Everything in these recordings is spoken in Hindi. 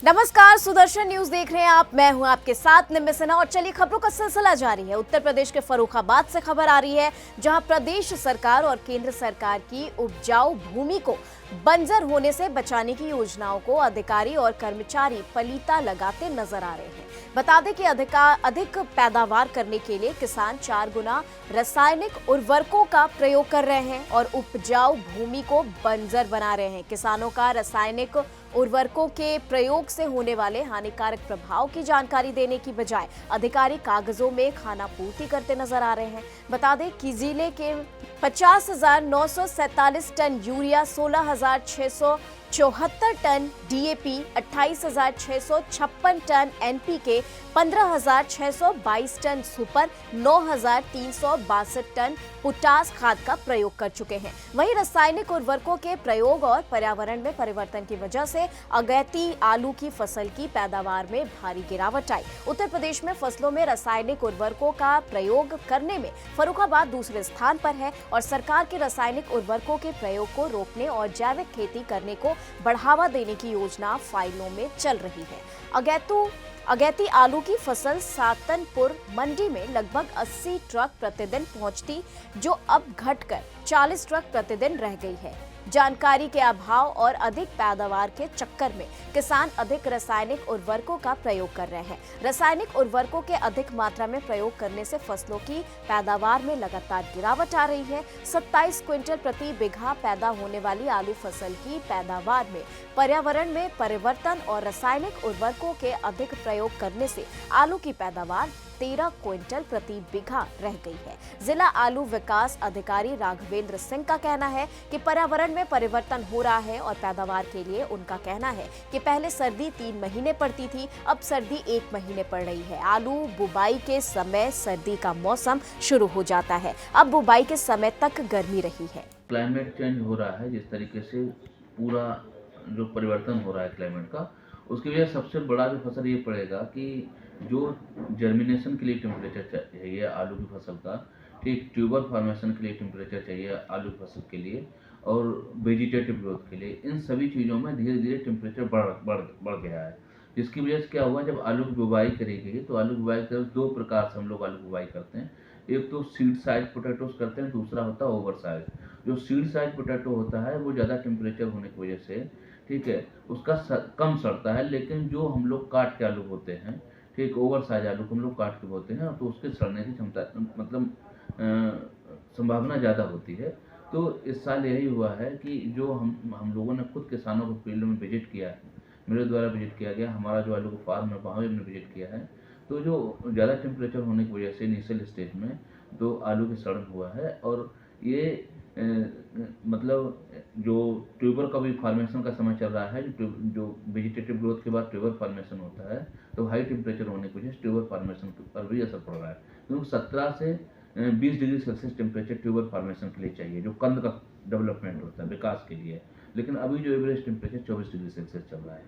नमस्कार, सुदर्शन न्यूज देख रहे हैं आप। मैं हूं आपके साथ निम्मी सिन्हा और चलिए खबरों का सिलसिला जारी है। उत्तर प्रदेश के फर्रुखाबाद से खबर आ रही है, जहां प्रदेश सरकार और केंद्र सरकार की उपजाऊ भूमि को बंजर होने से बचाने की योजनाओं को अधिकारी और कर्मचारी पलीता लगाते नजर आ रहे हैं। बता दें कि अधिक पैदावार करने के लिए किसान 4 गुना रासायनिक उर्वरकों का प्रयोग कर रहे हैं और उपजाऊ भूमि को बंजर बना रहे हैं। किसानों का रासायनिक उर्वरकों के प्रयोग से होने वाले हानिकारक प्रभाव की जानकारी देने की बजाय अधिकारी कागजों में खानापूर्ति करते नजर आ रहे हैं। बता दें कि जिले के 50,947 ton urea, 16,674 ton DAP, 28,656 ton NPK, 15,622 ton super, 9,362 ton potash खाद का प्रयोग कर चुके हैं। वहीं रासायनिक उर्वरकों के प्रयोग और पर्यावरण में परिवर्तन की वजह से अगैती आलू की फसल की पैदावार में भारी गिरावट आई। उत्तर प्रदेश में फसलों में रासायनिक उर्वरकों का प्रयोग करने में फर्रुखाबाद दूसरे स्थान पर है और सरकार के रासायनिक उर्वरकों के प्रयोग को रोकने और जैविक खेती करने को बढ़ावा देने की योजना फाइलों में चल रही है। अगैती आलू की फसल सातनपुर मंडी में लगभग 80 ट्रक प्रतिदिन पहुंचती, जो अब घटकर 40 ट्रक प्रतिदिन रह गई है। जानकारी के अभाव और अधिक पैदावार के चक्कर में किसान अधिक रासायनिक उर्वरकों का प्रयोग कर रहे हैं। रासायनिक उर्वरकों के अधिक मात्रा में प्रयोग करने से फसलों की पैदावार में लगातार गिरावट आ रही है। 27 क्विंटल प्रति बीघा पैदा होने वाली आलू फसल की पैदावार में पर्यावरण में परिवर्तन और रासायनिक उर्वरकों के अधिक प्रयोग करने से आलू की पैदावार 13 क्विंटल प्रति बीघा रह गई है। जिला आलू विकास अधिकारी राघवेंद्र सिंह का कहना है कि पर्यावरण में परिवर्तन हो रहा है और पैदावार के लिए उनका कहना है कि पहले सर्दी 3 महीने पड़ती थी, अब सर्दी 1 महीने पड़ रही है। आलू बुबाई के समय सर्दी का मौसम शुरू हो जाता है, अब बुबाई के समय तक गर्मी रही है। क्लाइमेट चेंज हो रहा है, जिस तरीके से पूरा जो परिवर्तन हो रहा है क्लाइमेट का, उसकी वजह सबसे बड़ा जो फसल ये पड़ेगा कि जो जर्मिनेशन के लिए टेम्परेचर चाहिए आलू की फसल का, ठीक, ट्यूबर फॉर्मेशन के लिए टेम्परेचर चाहिए आलू की फसल के लिए, और वेजिटेटिव ग्रोथ के लिए, इन सभी चीज़ों में धीरे धीरे टेम्परेचर बढ़ गया है। जिसकी वजह से क्या हुआ, जब आलू की बुवाई करी गई तो आलू की बुवाई कर 2 प्रकार से हम लोग आलू की बुवाई करते हैं। एक तो सीड साइज पोटैटोस करते हैं, दूसरा होता है ओवर साइज। जो सीड साइज पोटैटो होता है वो ज़्यादा टेम्परेचर होने की वजह से, ठीक है, उसका कम सड़ता है, लेकिन जो हम लोग काट के आलू बोते हैं, ठीक, ओवर साइज आलू को हम लोग काट के बोते हैं, तो उसके सड़ने की क्षमता मतलब संभावना ज़्यादा होती है। तो इस साल यही हुआ है कि जो हम लोगों ने खुद किसानों को फील्ड में विजिट किया है, मेरे द्वारा विजिट किया गया, हमारा जो आलू का फार्म है वहाँ भी हमने विजिट किया है, तो जो ज़्यादा टेम्परेचर होने की वजह से इनिशियल स्टेज में तो आलू की सड़न हुआ है। और ये मतलब जो ट्यूबर का भी फॉर्मेशन का समय चल रहा है, जो वेजिटेटिव ग्रोथ के बाद ट्यूबर फॉर्मेशन होता है, तो हाई टेम्परेचर होने की वजह से ट्यूबर फॉर्मेशन पर भी असर पड़ रहा है, क्योंकि 17 से 20 degree Celsius temperature tuber formation के लिए चाहिए, जो कंद का डेवलपमेंट होता है विकास के लिए, लेकिन अभी जो एवरेज टेम्परेचर 24 डिग्री सेल्सियस चल रहा है।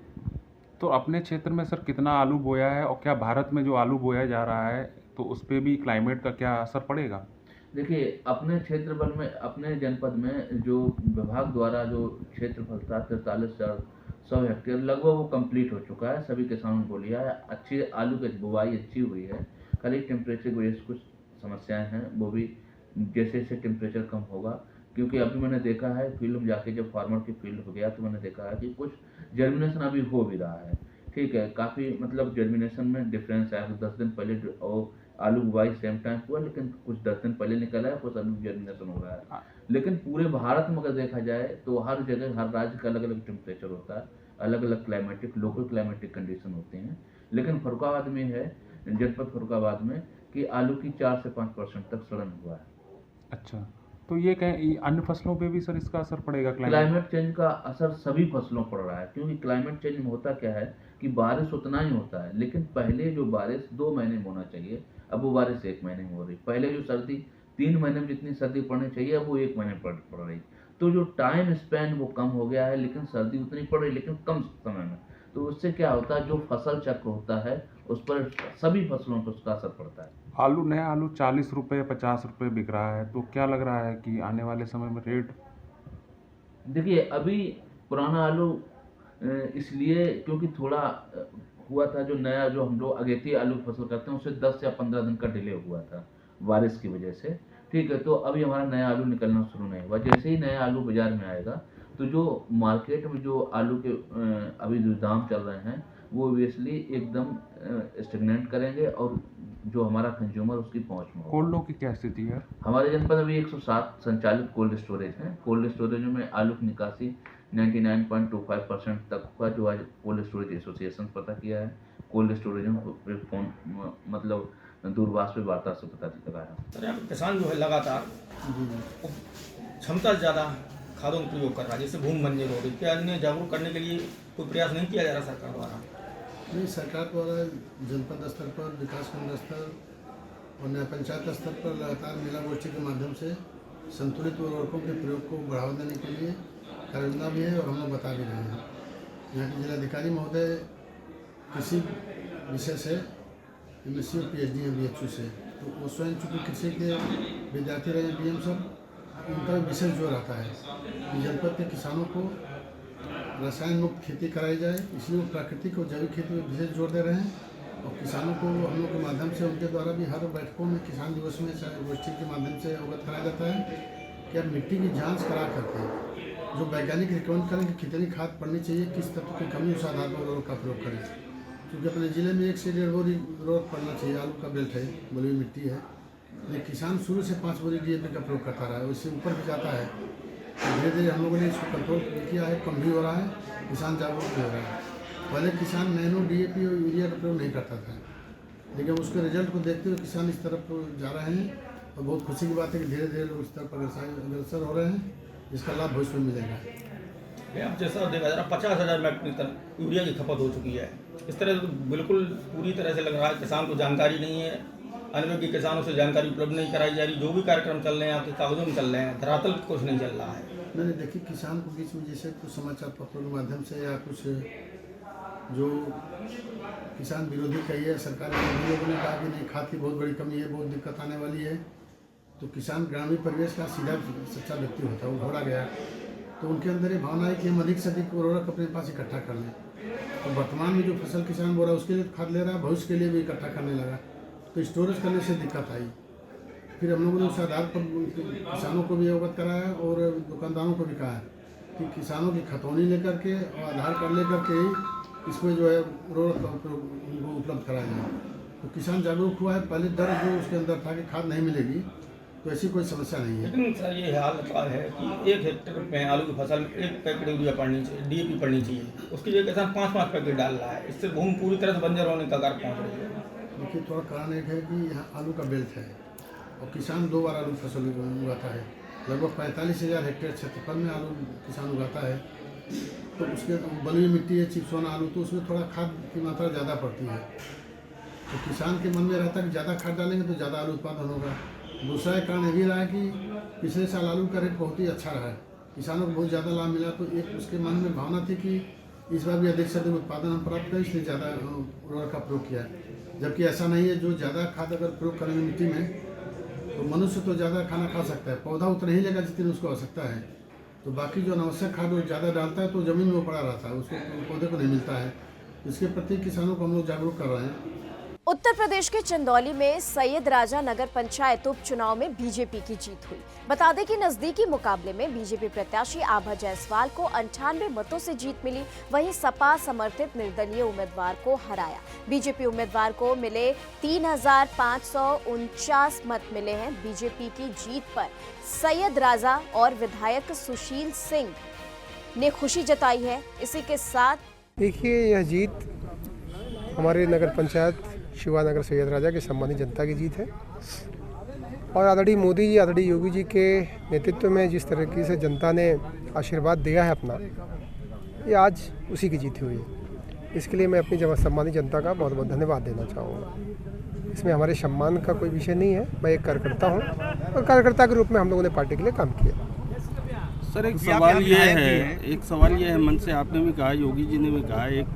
तो अपने क्षेत्र में सर कितना आलू बोया है, और क्या भारत में जो आलू बोया जा रहा है तो उस पर भी क्लाइमेट का क्या असर पड़ेगा? देखिए, अपने क्षेत्रफल में, अपने जनपद में जो विभाग द्वारा जो क्षेत्रफल था 43,100 हेक्टेयर, लगभग वो कंप्लीट हो चुका है। सभी किसानों को लिया है, अच्छी आलू की बुवाई अच्छी हुई है। खाली टेम्परेचर की वजह से कुछ समस्याएं हैं, वो भी जैसे जैसे टेम्परेचर कम होगा, क्योंकि अभी मैंने देखा है फील्ड में जाके, जब फार्मर की फील्ड हो गया तो मैंने देखा है कि कुछ जर्मिनेशन अभी हो भी रहा है, ठीक है, काफ़ी मतलब जर्मिनेशन में डिफरेंस है। 10 दिन पहले और आलू बुवाई सेम टाइम हुआ, लेकिन कुछ 10 दिन पहले निकला है, कुछ अभी जर्मिनेशन हो रहा है। लेकिन पूरे भारत में अगर देखा जाए तो हर जगह, हर राज्य का अलग अलग टेम्परेचर होता है, अलग अलग क्लाइमेटिक, लोकल क्लाइमेटिक कंडीशन होते हैं। लेकिन फर्रुखाबाद में है, जनपद फर्रुखाबाद में, कि आलू की 4 से 5% तक सड़न हुआ है। अच्छा, तो ये कहें अन्य फसलों पे भी सर इसका असर पड़ेगा? क्लाइमेट चेंज का असर सभी फसलों पर रहा है, क्योंकि क्लाइमेट चेंज में होता क्या है कि बारिश उतना ही होता है, लेकिन पहले जो बारिश 2 महीने में होना चाहिए, अब वो बारिश 1 महीने में हो रही। पहले जो सर्दी 3 महीने में जितनी सर्दी पड़नी चाहिए, अब वो 1 महीने पड़ रही। तो जो टाइम स्पैन वो कम हो गया है, लेकिन सर्दी उतनी पड़ रही, लेकिन कम समय में। तो उससे क्या होता है, जो फसल चक्र होता है उस पर, सभी फसलों पर उसका असर पड़ता है। नया आलू 40 रुपये 50 रुपये बिक रहा है, तो क्या लग रहा है कि आने वाले समय में रेट? देखिए, अभी पुराना आलू इसलिए क्योंकि थोड़ा हुआ था, जो नया जो हम लोग अगेती आलू की फसल करते हैं उससे 10 या 15 दिन का डिले हुआ था बारिश की वजह से। ठीक है, तो अभी हमारा नया आलू निकलना शुरू नहीं हुआ। जैसे ही नया आलू बाजार में आएगा तो जो मार्केट में जो आलू के अभी जो दाम चल रहे हैं वो ऑब्वियसली एकदम स्टेगनेंट करेंगे और जो हमारा कंज्यूमर उसकी पहुंच में होगा। कोल्डों की क्या स्थिति है? हमारे जनपद अभी 107 संचालित कोल्ड स्टोरेज हैं। कोल्ड स्टोरेज में आलू की निकासी 99.25% तक हुआ, जो आज कोल्ड स्टोरेज एसोसिएशन पता किया है। कोल्ड स्टोरेज में फोन मतलब दूरभाष पे वार्ता से पता चला है। सर यहाँ पे किसान जो है लगातार क्षमता से ज़्यादा खादों का प्रयोग कर रहा है, जैसे भूमि बंजर हो रही। क्या इन्हें जागरूक करने के लिए कोई प्रयास नहीं किया जा रहा सरकार द्वारा? नहीं, सरकार द्वारा जनपद स्तर पर, विकासखंड स्तर और नया पंचायत स्तर पर लगातार मेला गोष्ठी के माध्यम से संतुलित उर्वरकों के प्रयोग को बढ़ावा देने के लिए कार्ययोजना भी है और हम लोग बता भी रहे हैं। यहाँ के जिलाधिकारी महोदय कृषि विषय से MSc और PhD हैं BHU से, तो वो स्वयं चूँकि कृषि के विद्यार्थी रहे BM सब, उनका विशेष जोर आता है कि जनपद के किसानों को रसायन मुक्त खेती कराई जाए, इसलिए वो प्राकृतिक और जैविक खेती में विशेष जोर दे रहे हैं। और किसानों को हम लोग के माध्यम से उनके द्वारा भी हर बैठकों में किसान दिवस में गोष्ठी के माध्यम से अवगत कराया जाता है कि अब मिट्टी की जांच करा करके जो वैज्ञानिक रिकमेंड करें कि कितनी खाद पड़नी चाहिए, किस तत्व की कमी उस आधार पर उर्वरक का प्रयोग करें। क्योंकि अपने ज़िले में 1 से 1.5 बोरी उर्वरक पड़ना चाहिए। आलू का बेल्ट है, बलुई मिट्टी है, लेकिन किसान शुरू से 5 बोरी DAP का प्रयोग करता रहा है, उससे ऊपर भी जाता है। धीरे धीरे हम लोगों ने इसको कंट्रोल किया है, कम भी हो रहा है, किसान जागरूक भी हो रहा है। पहले किसान नैनो DAP और यूरिया का प्रयोग नहीं करता था, लेकिन उसके रिजल्ट को देखते हुए किसान इस तरफ जा रहे हैं और बहुत खुशी की बात है कि धीरे धीरे लोग इस तरफ अग्रसर हो रहे हैं, जिसका लाभ भविष्य में मिलेगा। अब जैसा देखा जा रहा 50,000 मीट्रिक टन यूरिया की खपत हो चुकी है। इस तरह तो बिल्कुल पूरी तरह से लग रहा है किसान को जानकारी नहीं है, अनुभवी किसानों से जानकारी उपलब्ध नहीं कराई जा रही। जो भी कार्यक्रम चल रहे हैं आपके कागजों में चल रहे हैं, धरातल कुछ नहीं चल रहा है। मैंने देखी किसान को बीच में जैसे कुछ समाचार पत्रों के माध्यम से या कुछ जो किसान विरोधी कही है सरकार के लोगों ने कहा कि नहीं, खाद की बहुत बड़ी कमी है, बहुत दिक्कत आने वाली है, तो किसान ग्रामीण परिवेश का सीधा सच्चा व्यक्ति होता है, वो घोड़ा गया, तो उनके अंदर ये भावना है कि हम अधिक से अधिक उर्वरक अपने पास इकट्ठा कर लें। तो वर्तमान में जो फसल किसान बो रहा है उसके लिए खाद ले रहा है, भविष्य के लिए भी इकट्ठा करने लगा, तो स्टोरेज करने से दिक्कत आई। फिर हम लोगों ने उस आधार पर किसानों को भी अवगत कराया और दुकानदारों को भी कहा कि किसानों की खतौनी लेकर के और आधार कार्ड लेकर के ही इसमें जो है उर्वरक का उनको उपलब्ध कराया जाए। तो किसान जागरूक हुआ है। पहले डर जो उसके अंदर था कि खाद नहीं मिलेगी, तो ऐसी कोई समस्या नहीं है। लेकिन सर ये हाल है कि 1 हेक्टेयर में आलू की फसल में 1 पैकेट यूरिया पड़नी चाहिए, DAP पड़नी चाहिए, उसकी जगह किसान 5-5 पैकेट डाल रहा है। इससे भूमि पूरी तरह से बंजर होने का कगार पहुँच रही है। देखिए, थोड़ा कारण एक है कि यहाँ आलू का बेल्ट है और किसान 2 बार आलू फसल उगाता है। लगभग 45,000 हेक्टेयर क्षेत्रफल में आलू किसान उगाता है, तो उसके बलुई मिट्टी है, चिपसोना आलू, तो उसमें थोड़ा खाद की मात्रा ज़्यादा पड़ती है। तो किसान के मन में रहता है कि ज़्यादा खाद डालेंगे तो ज़्यादा आलू उत्पादन होगा। दूसरा एक कारण ये भी रहा है कि पिछले साल आलू का रेट बहुत ही अच्छा रहा है, किसानों को बहुत ज़्यादा लाभ मिला, तो एक उसके मन में भावना थी कि इस बार भी अधिक से अधिक उत्पादन हम प्राप्त करें, इसलिए ज़्यादा उर्वरक का प्रयोग किया। जबकि ऐसा नहीं है, जो ज़्यादा खाद अगर प्रयोग करेंगे मिट्टी में तो मनुष्य तो ज़्यादा खाना खा सकता है, पौधा उतना ही लेगा जितनी उसको आवश्यकता है। तो बाकी जो अनावश्यक खाद वो ज़्यादा डालता है तो ज़मीन में वो पड़ा रहता है, उसको पौधे को नहीं मिलता है। इसके प्रति किसानों को हम लोग जागरूक कर रहे हैं। उत्तर प्रदेश के चंदौली में सैयद राजा नगर पंचायत उपचुनाव में बीजेपी की जीत हुई। बता दें कि नजदीकी मुकाबले में बीजेपी प्रत्याशी आभा जायसवाल को 98 मतों से जीत मिली, वहीं सपा समर्थित निर्दलीय उम्मीदवार को हराया। बीजेपी उम्मीदवार को मिले 3,549 मत मिले हैं। बीजेपी की जीत पर सैयद राजा और विधायक सुशील सिंह ने खुशी जताई है। इसी के साथ देखिए, यह जीत हमारे नगर पंचायत शिवानगर सैयद राजा के सम्मानित जनता की जीत है और आदरणीय मोदी जी, आदरणीय योगी जी के नेतृत्व में जिस तरीके से जनता ने आशीर्वाद दिया है अपना, ये आज उसी की जीत हुई है। इसके लिए मैं अपनी सम्मानित जनता का बहुत बहुत धन्यवाद देना चाहूँगा। इसमें हमारे सम्मान का कोई विषय नहीं है। मैं एक कार्यकर्ता हूँ और कार्यकर्ता के रूप में हम लोगों ने पार्टी के लिए काम किया। सर, एक सवाल ये है मन से आपने भी कहा, योगी जी ने भी कहा, एक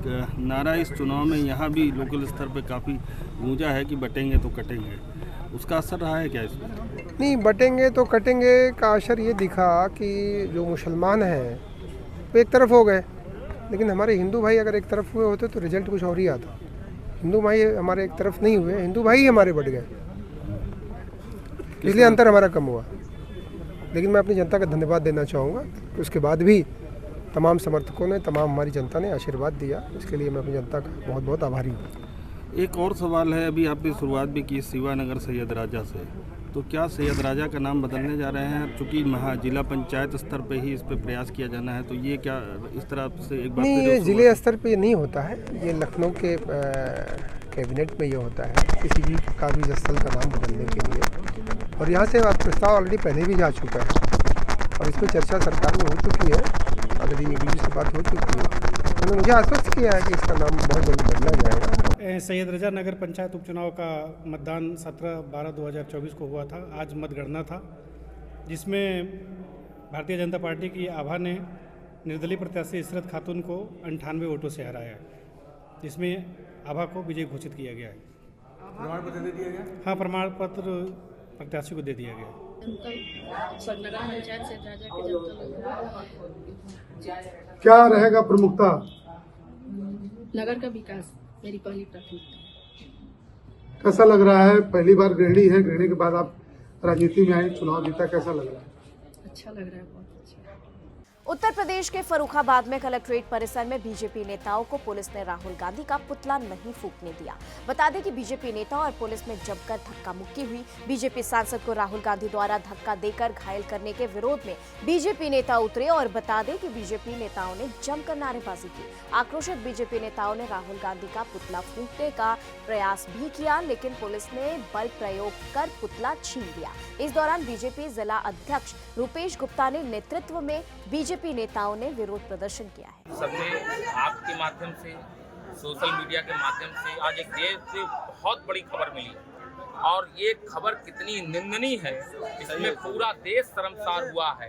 नारा इस चुनाव में यहाँ भी लोकल स्तर पे काफ़ी गूंजा है कि बटेंगे तो कटेंगे, उसका असर रहा है क्या इसमें? नहीं, बटेंगे तो कटेंगे का असर ये दिखा कि जो मुसलमान हैं वो एक तरफ हो गए लेकिन हमारे हिंदू भाई अगर एक तरफ हुए होते तो रिजल्ट कुछ और ही आता। हिंदू भाई हमारे एक तरफ नहीं हुए, हिंदू भाई ही हमारे बढ़ गए, इसलिए अंतर हमारा कम हुआ। लेकिन मैं अपनी जनता का धन्यवाद देना चाहूँगा कि उसके बाद भी तमाम समर्थकों ने, तमाम हमारी जनता ने आशीर्वाद दिया, इसके लिए मैं अपनी जनता का बहुत बहुत आभारी हूँ। एक और सवाल है, अभी आपने शुरुआत भी की शिवानगर सैयद राजा से, तो क्या सैयद राजा का नाम बदलने जा रहे हैं? चूँकि जिला पंचायत स्तर पे ही इस पे प्रयास किया जाना है, तो ये क्या इस तरह से एक बार नहीं, ये जिले स्तर पे नहीं होता है, ये लखनऊ के कैबिनेट में ये होता है किसी भी का भी स्थल का नाम बदलने के लिए। और यहाँ से प्रस्ताव ऑलरेडी पहले भी जा चुका है और इस पर चर्चा सरकार में हो चुकी है, ऑलरेडी ADG से बात हो चुकी है। उन्होंने मुझे आश्वस्त किया है कि इसका नाम बहुत जल्द बदला जाएगा। सैयद रजा नगर पंचायत उपचुनाव का मतदान 17/12/2024 को हुआ था। आज मतगणना था, जिसमें भारतीय जनता पार्टी की आभा ने निर्दलीय प्रत्याशी इशरत खातून को 98 वोटों से हराया है, जिसमें आभा को विजयी घोषित किया गया है। प्रमाण पत्र दे दिया गया? हाँ, प्रमाण पत्र प्रत्याशी को दे दिया गया। क्या रहेगा प्रमुखता? नगर का विकास मेरी पहली प्राथमिकता। कैसा लग रहा है? पहली बार गृहिणी है, गृहिणी के बाद आप राजनीति में आए, चुनाव जीता, कैसा लग रहा है? अच्छा लग रहा है, बहुत अच्छा। उत्तर प्रदेश के फर्रुखाबाद में कलेक्ट्रेट परिसर में बीजेपी नेताओं को पुलिस ने राहुल गांधी का पुतला नहीं फूंकने दिया। बता दें कि बीजेपी नेता और पुलिस में जमकर धक्का मुक्की हुई। बीजेपी सांसद को राहुल गांधी द्वारा धक्का देकर घायल करने के विरोध में बीजेपी नेता उतरे और बता दें कि बीजेपी नेताओं ने जमकर नारेबाजी की। आक्रोशित बीजेपी नेताओं ने राहुल गांधी का पुतला फूंकने का प्रयास भी किया, लेकिन पुलिस ने बल प्रयोग कर पुतला छीन लिया। इस दौरान बीजेपी जिला अध्यक्ष रूपेश गुप्ता ने नेतृत्व में बीजेपी नेताओं ने विरोध प्रदर्शन किया है। सबने आपके माध्यम से, सोशल मीडिया के माध्यम से आज एक देश से बहुत बड़ी खबर मिली और ये खबर कितनी निंदनीय है, इसमें पूरा देश शर्मसार हुआ है।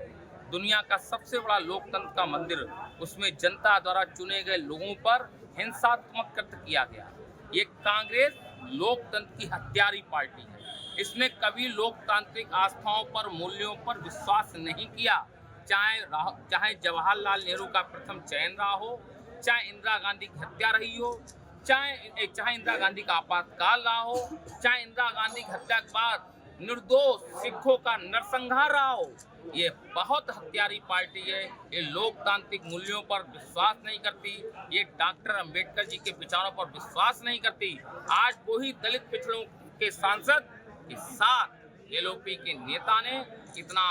दुनिया का सबसे बड़ा लोकतंत्र का मंदिर, उसमें जनता द्वारा चुने गए लोगों पर हिंसात्मक कृत्य किया गया। ये कांग्रेस लोकतंत्र की हत्यारी पार्टी है। इसने कभी लोकतांत्रिक आस्थाओं पर, मूल्यों पर विश्वास नहीं किया। चाहे जवाहरलाल नेहरू का प्रथम चयन रहा हो, चाहे इंदिरा गांधी की हत्या रही हो, चाहे इंदिरा गांधी का आपातकाल रहा हो, चाहे इंदिरा गांधी की हत्या के बाद निर्दोष सिखों का नरसंहार रहा हो, ये बहुत हत्यारी पार्टी है। ये लोकतांत्रिक मूल्यों पर विश्वास नहीं करती, ये डॉक्टर अंबेडकर जी के विचारों पर विश्वास नहीं करती। आज वही दलित पिछड़ों के सांसद के साथ LOP के नेता ने इतना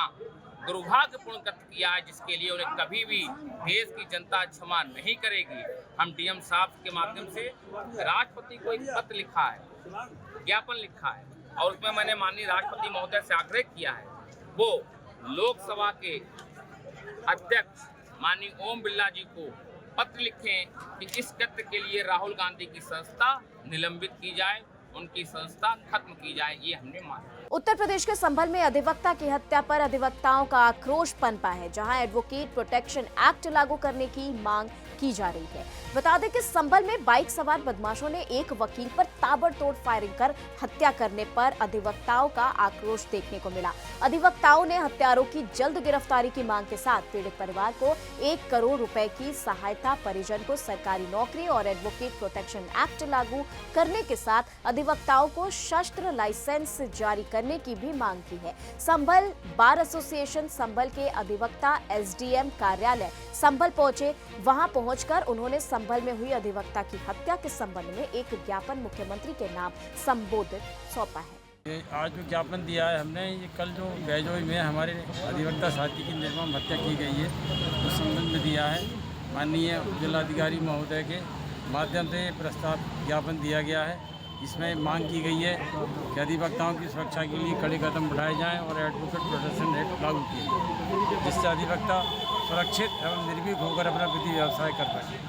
दुर्भाग्यपूर्ण कृत्य किया है, जिसके लिए उन्हें कभी भी देश की जनता क्षमा नहीं करेगी। हम DM साहब के माध्यम से राष्ट्रपति को एक पत्र लिखा है, ज्ञापन लिखा है, और उसमें मैंने माननीय राष्ट्रपति महोदय से आग्रह किया है वो लोकसभा के अध्यक्ष माननीय ओम बिरला जी को पत्र लिखें कि इस कृत्य के लिए राहुल गांधी की संस्था निलंबित की जाए, उनकी संस्था खत्म की जाए। ये हमने माना। उत्तर प्रदेश के संभल में अधिवक्ता की हत्या पर अधिवक्ताओं का आक्रोश पनपा है, जहां एडवोकेट प्रोटेक्शन एक्ट लागू करने की मांग की जा रही है। बता दें कि संभल में बाइक सवार बदमाशों ने एक वकील पर ताबड़तोड़ फायरिंग कर हत्या करने पर अधिवक्ताओं का आक्रोश देखने को मिला। अधिवक्ताओं ने हत्यारों की जल्द गिरफ्तारी की मांग के साथ पीड़ित परिवार को 1 करोड़ रुपए की सहायता, परिजन को सरकारी नौकरी और एडवोकेट प्रोटेक्शन एक्ट लागू करने के साथ अधिवक्ताओं को शस्त्र लाइसेंस जारी करने की भी मांग की है। संभल बार एसोसिएशन संभल के अधिवक्ता SDM कार्यालय संभल पहुंचे। वहां पहुंचकर उन्होंने संभल में हुई अधिवक्ता की हत्या के संबंध में एक ज्ञापन मुख्यमंत्री के नाम संबोधित सौंपा है। आज जो ज्ञापन दिया है हमने, ये कल जो बैजोई में हमारे अधिवक्ता साथी की निर्मम हत्या की गई है उस संबंध में दिया है। माननीय जिलाधिकारी महोदय के माध्यम से प्रस्ताव ज्ञापन दिया गया है। इसमें मांग की गई है कि अधिवक्ताओं की सुरक्षा के लिए कड़े कदम बढ़ाए जाएं और एडवोकेट प्रोटेक्शन एक्ट लागू किए जाए, जिससे अधिवक्ता सुरक्षित एवं निर्भीक होकर अपना विधि व्यवसाय कर सकें।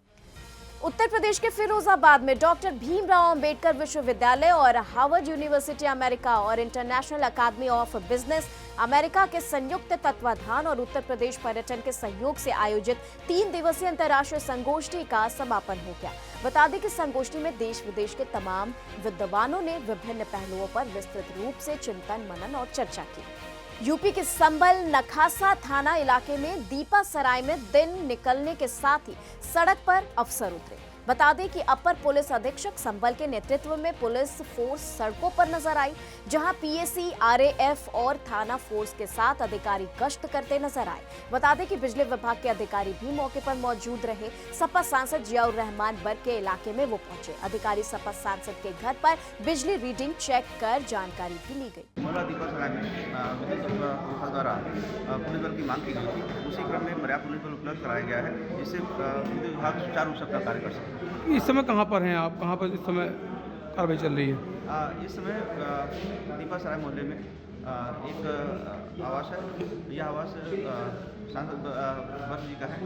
उत्तर प्रदेश के फिरोजाबाद में डॉक्टर भीमराव अंबेडकर विश्वविद्यालय और हार्वर्ड यूनिवर्सिटी अमेरिका और international academy of business America के संयुक्त तत्वाधान और उत्तर प्रदेश पर्यटन के सहयोग से आयोजित 3 दिवसीय अंतर्राष्ट्रीय संगोष्ठी का समापन हो गया। बता दें कि संगोष्ठी में देश विदेश के तमाम विद्वानों ने विभिन्न पहलुओं पर विस्तृत रूप से चिंतन, मनन और चर्चा की। यूपी के संभल नखासा थाना इलाके में दीपा सराय में दिन निकलने के साथ ही सड़क पर अफसर उतरे। बता दें कि अपर पुलिस अधीक्षक संभल के नेतृत्व में पुलिस फोर्स सड़कों पर नजर आई, जहां पीएसी, आरएएफ और थाना फोर्स के साथ अधिकारी गश्त करते नजर आए। बता दें कि बिजली विभाग के अधिकारी भी मौके पर मौजूद रहे। सपा सांसद जियाउर रहमान बर्ग के इलाके में वो पहुंचे। अधिकारी सपा सांसद के घर पर बिजली रीडिंग चेक कर जानकारी भी ली गई। द्वारा पुलिस बल की मांग की गई थी, उसी क्रम में पर्याप्त पुलिस बल उपलब्ध कराया गया है, जिससे विद्युत विभाग सुचारू रूप से अपना कार्य कर सके। इस समय कहाँ पर हैं आप? कहाँ पर इस समय कार्रवाई चल रही है? इस समय दीपा सराय मोहल्ले में एक आवास है। यह आवास सांसद वर्ग जी का है।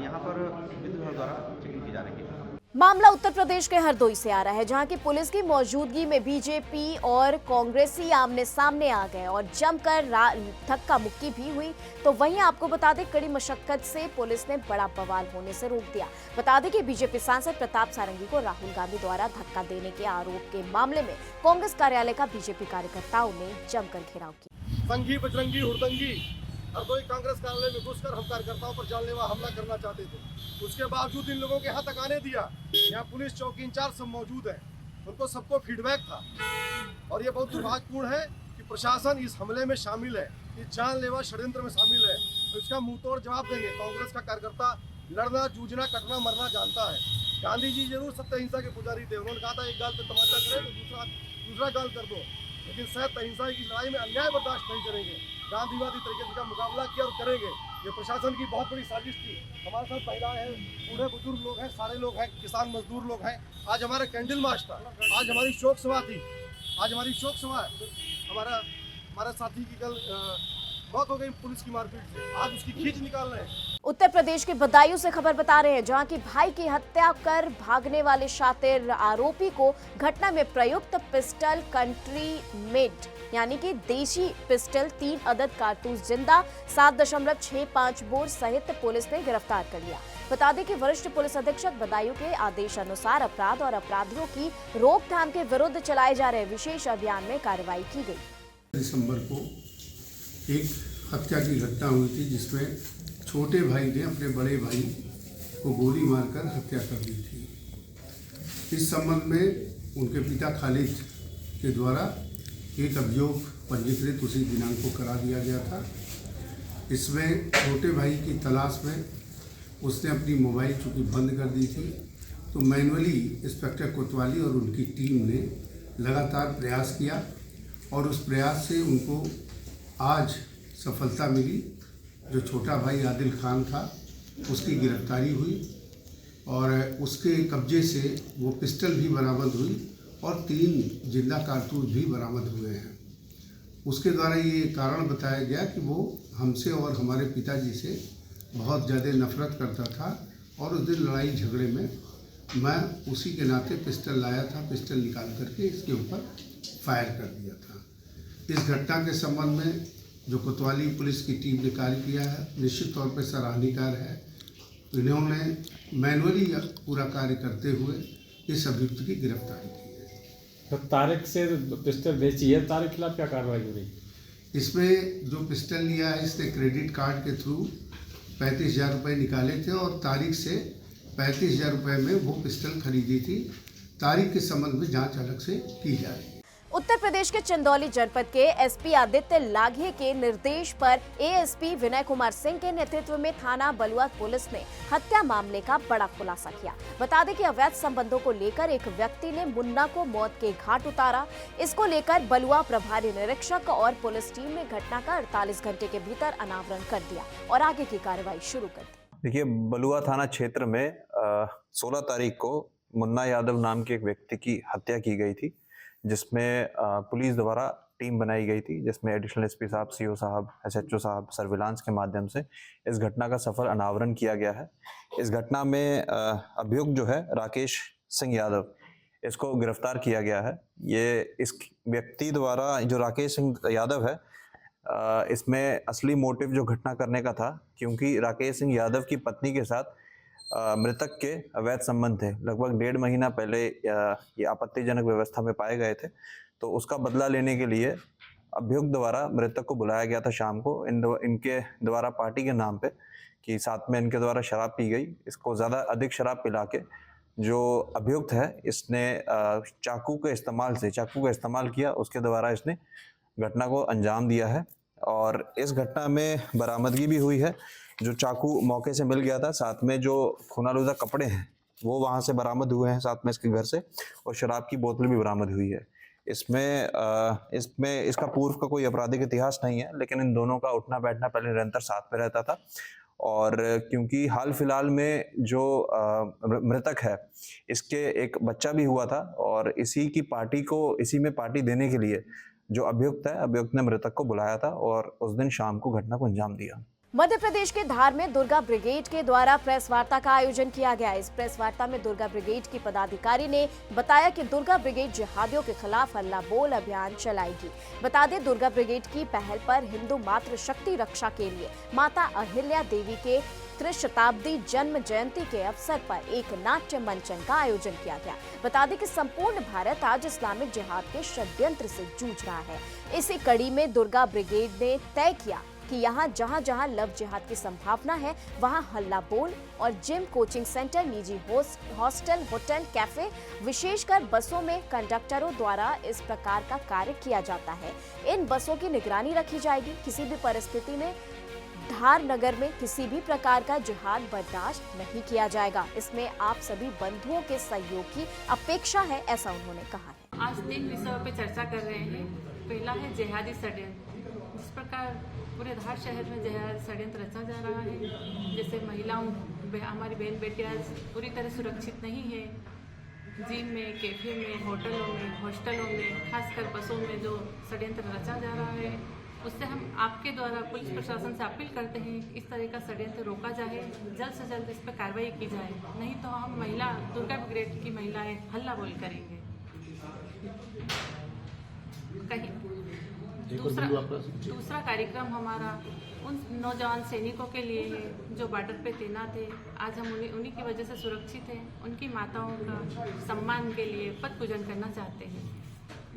यहाँ पर विद्युत विभाग द्वारा चेकिंग की जा रही है। मामला उत्तर प्रदेश के हरदोई से आ रहा है, जहां की पुलिस की मौजूदगी में बीजेपी और कांग्रेसी आमने सामने आ गए और जमकर धक्का मुक्की भी हुई। तो वहीं आपको बता दें, कड़ी मशक्कत से पुलिस ने बड़ा बवाल होने से रोक दिया। बता दें कि बीजेपी सांसद प्रताप सारंगी को राहुल गांधी द्वारा धक्का देने के आरोप के मामले में कांग्रेस कार्यालय का बीजेपी कार्यकर्ताओं ने जमकर घेराव किया। संघी बजरंगी हुड़दंगी हरदोई कांग्रेस कार्यालय में घुसकर हम कार्यकर्ताओं पर जानलेवा हमला करना चाहते थे। उसके बावजूद इन लोगों के हाथ तक आने दिया। यहाँ पुलिस चौकी इंचार्ज सब मौजूद है, उनको सबको फीडबैक था। और ये बहुत दुर्भाग्यपूर्ण है कि प्रशासन इस हमले में शामिल है, इस जानलेवा षड्यंत्र में शामिल है। तो इसका मुंहतोड़ जवाब देंगे। कांग्रेस का कार्यकर्ता लड़ना, जूझना, कटना, मरना जानता है। गांधी जी जरूर सत्य अहिंसा के पुजारी थे। उन्होंने कहा था एक गाल पे तमाचा करे तो दूसरा गाल कर दो, लेकिन सत्य अहिंसा की लड़ाई में अन्याय बर्दाश्त नहीं करेंगे। गांधीवादी तरीके का मुकाबला किया और करेंगे। ये प्रशासन की बहुत बड़ी साजिश थी। हमारे साथ महिलाएं हैं, बूढ़े बुजुर्ग लोग हैं, सारे लोग हैं, किसान मजदूर लोग हैं। आज हमारा कैंडल मार्च था, आज हमारी शोक सभा थी। आज हमारी शोक सभा हमारा साथी की कल मौत हो गई पुलिस की मारपीट से। आज उसकी खींच निकाल रहे हैं। उत्तर प्रदेश के बदायूं से खबर बता रहे हैं, जहां की भाई की हत्या कर भागने वाले शातिर आरोपी को घटना में प्रयुक्त पिस्टल कंट्री मेड यानी कि देशी पिस्टल, 3 अदद कारतूस जिंदा, 7.65 बोर सहित पुलिस ने गिरफ्तार कर लिया। बता दें कि वरिष्ठ पुलिस अधीक्षक बदायूं के आदेश अनुसार अपराध और अपराधियों की रोकथाम के विरुद्ध चलाए जा रहे विशेष अभियान में कार्रवाई की गई। दिसंबर को एक हत्या की घटना हुई थी, जिसमें छोटे भाई ने अपने बड़े भाई को गोली मारकर हत्या कर दी थी। इस संबंध में उनके पिता खालिद के द्वारा एक अभियोग पंजीकृत उसी दिनांक को करा दिया गया था। इसमें छोटे भाई की तलाश में उसने अपनी मोबाइल चूँकि बंद कर दी थी, तो मैनुअली इंस्पेक्टर कोतवाली और उनकी टीम ने लगातार प्रयास किया और उस प्रयास से उनको आज सफलता मिली। जो छोटा भाई आदिल खान था उसकी गिरफ्तारी हुई और उसके कब्जे से वो पिस्टल भी बरामद हुई और 3 जिंदा कारतूस भी बरामद हुए हैं। उसके द्वारा ये कारण बताया गया कि वो हमसे और हमारे पिताजी से बहुत ज़्यादा नफरत करता था और उस दिन लड़ाई झगड़े में मैं उसी के नाते पिस्टल लाया था। पिस्टल निकाल करके इसके ऊपर फायर कर दिया था। इस घटना के संबंध में जो कोतवाली पुलिस की टीम ने कार्य किया है, निश्चित तौर पर सराहनीय है। इन्होंने मैनुअली पूरा कार्य करते हुए इस अभियुक्त की गिरफ्तारी की है। तो तारिक से पिस्टल बेची है, तारिक के खिलाफ क्या कार्रवाई हो रही? इसमें जो पिस्टल लिया है, इसने क्रेडिट कार्ड के थ्रू 35,000 रुपये निकाले थे और तारिक से 35,000 रुपये में वो पिस्टल खरीदी थी। तारिक के संबंध में जांच अलग से की जा रही है। उत्तर प्रदेश के चंदौली जनपद के एसपी आदित्य लाघे के निर्देश पर एएसपी विनय कुमार सिंह के नेतृत्व में थाना बलुआ पुलिस ने हत्या मामले का बड़ा खुलासा किया। बता दें कि अवैध संबंधों को लेकर एक व्यक्ति ने मुन्ना को मौत के घाट उतारा। इसको लेकर बलुआ प्रभारी निरीक्षक और पुलिस टीम ने घटना का 48 घंटे के भीतर अनावरण कर दिया और आगे की कार्रवाई शुरू कर दी। देखिए, बलुआ थाना क्षेत्र में 16 तारीख को मुन्ना यादव नाम के एक व्यक्ति की हत्या की गई थी, जिसमें पुलिस द्वारा टीम बनाई गई थी, जिसमें एडिशनल एसपी साहब, सीओ साहब, एसएचओ साहब सर्विलांस के माध्यम से इस घटना का सफल अनावरण किया गया है। इस घटना में अभियुक्त जो है राकेश सिंह यादव, इसको गिरफ्तार किया गया है। ये इस व्यक्ति द्वारा, जो राकेश सिंह यादव है, इसमें असली मोटिव जो घटना करने का था, क्योंकि राकेश सिंह यादव की पत्नी के साथ मृतक के अवैध संबंध थे। लगभग 1.5 महीना पहले ये आपत्तिजनक व्यवस्था में पाए गए थे, तो उसका बदला लेने के लिए अभियुक्त द्वारा मृतक को बुलाया गया था शाम को इनके द्वारा पार्टी के नाम पे, कि साथ में इनके द्वारा शराब पी गई। इसको ज़्यादा अधिक शराब पिला के जो अभियुक्त है इसने चाकू का इस्तेमाल किया, उसके द्वारा इसने घटना को अंजाम दिया है। और इस घटना में बरामदगी भी हुई है। जो चाकू मौके से मिल गया था, साथ में जो खूनालूदा कपड़े हैं वो वहाँ से बरामद हुए हैं, साथ में इसके घर से, और शराब की बोतल भी बरामद हुई है। इसमें इसका पूर्व का कोई आपराधिक इतिहास नहीं है, लेकिन इन दोनों का उठना बैठना पहले निरंतर साथ में रहता था। और क्योंकि हाल फिलहाल में जो मृतक है इसके एक बच्चा भी हुआ था, और इसी में पार्टी देने के लिए जो अभियुक्त ने मृतक को बुलाया था और उस दिन शाम को घटना को अंजाम दिया। मध्य प्रदेश के धार में दुर्गा ब्रिगेड के द्वारा प्रेस वार्ता का आयोजन किया गया। इस प्रेस वार्ता में दुर्गा ब्रिगेड की पदाधिकारी ने बताया कि दुर्गा ब्रिगेड जिहादियों के खिलाफ हल्ला बोल अभियान चलाएगी। बता दें, दुर्गा ब्रिगेड की पहल पर हिंदू मातृ शक्ति रक्षा के लिए माता अहिल्या देवी के त्रिशताब्दी जन्म जयंती के अवसर पर एक नाट्य मंचन का आयोजन किया गया। बता दें कि संपूर्ण भारत आज इस्लामिक जिहाद के षड्यंत्र से जूझ रहा है। इसी कड़ी में दुर्गा ब्रिगेड ने तय किया कि यहाँ जहाँ जहाँ लव जिहाद की संभावना है वहाँ हल्ला बोल और जिम, कोचिंग सेंटर, निजी हॉस्टल, होटल, कैफे, विशेषकर बसों में कंडक्टरों द्वारा इस प्रकार का कार्य किया जाता है। इन बसों की निगरानी रखी जाएगी। किसी भी परिस्थिति में धार नगर में किसी भी प्रकार का जिहाद बर्दाश्त नहीं किया जाएगा। इसमें आप सभी बंधुओं के सहयोग की अपेक्षा है, ऐसा उन्होंने कहा है। आज 3 विषयों पे चर्चा कर रहे हैं। पहला है जिहादी षड्यंत्र। जिस प्रकार पूरे धार शहर में जिहादी षड्यंत्र रचा जा रहा है, जैसे महिलाओं, हमारी बहन बेटियां पूरी तरह सुरक्षित नहीं है। जिम में, कैफे में, होटलों में, हॉस्टलों में, खासकर बसों में जो षड्यंत्र रचा जा रहा है, उससे हम आपके द्वारा पुलिस प्रशासन से अपील करते हैं कि इस तरह का षड्यंत्र रोका जाए, जल्द से जल्द इस पर कार्रवाई की जाए, नहीं तो हम दुर्गा ब्रिगेड की महिलाएं हल्ला बोल करेंगे। दूसरा कार्यक्रम हमारा उन नौजवान सैनिकों के लिए है जो बॉर्डर पे तैनात है। आज हम उन्हीं की वजह से सुरक्षित हैं। उनकी माताओं का सम्मान के लिए पद पूजन करना चाहते हैं।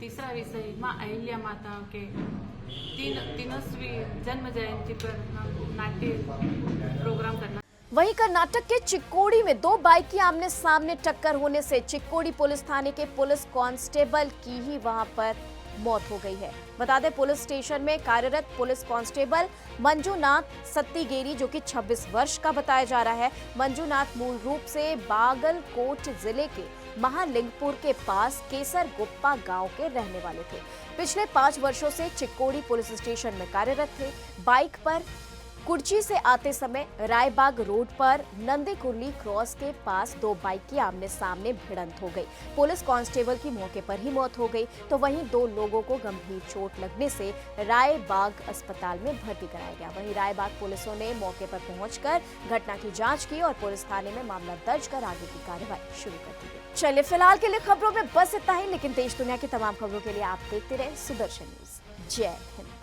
तीसरा विषय माँ अहिल्या माता के 300वीं जन्म जयंती पर हम नाट्य प्रोग्राम करना। वहीं कर्नाटक के चिक्कोड़ी में 2 बाइक की आमने सामने टक्कर होने से चिक्कोड़ी पुलिस थाने के पुलिस कांस्टेबल की ही वहां पर मौत हो गई है। बता दें, पुलिस स्टेशन में कार्यरत पुलिस कांस्टेबल मंजूनाथ सत्तीगेरी, जो कि 26 वर्ष का बताया जा रहा है। मंजूनाथ मूल रूप से बागलकोट जिले के महालिंगपुर के पास केसर गुप्पा गांव के रहने वाले थे। पिछले 5 वर्षों से चिक्कोड़ी पुलिस स्टेशन में कार्यरत थे। बाइक पर कुर्ची से आते समय रायबाग रोड पर नंदी कुरली क्रॉस के पास 2 बाइक की आमने सामने भिड़ंत हो गई। पुलिस कांस्टेबल की मौके पर ही मौत हो गई, तो वहीं 2 लोगों को गंभीर चोट लगने से रायबाग अस्पताल में भर्ती कराया गया। वहीं रायबाग पुलिसों ने मौके पर पहुंचकर घटना की जांच की और पुलिस थाने में मामला दर्ज कर आगे की कार्रवाई शुरू कर दी गई। चलिए, फिलहाल के लिए खबरों में बस इतना ही, लेकिन देश दुनिया की तमाम खबरों के लिए आप देखते रहे सुदर्शन न्यूज। जय हिंद।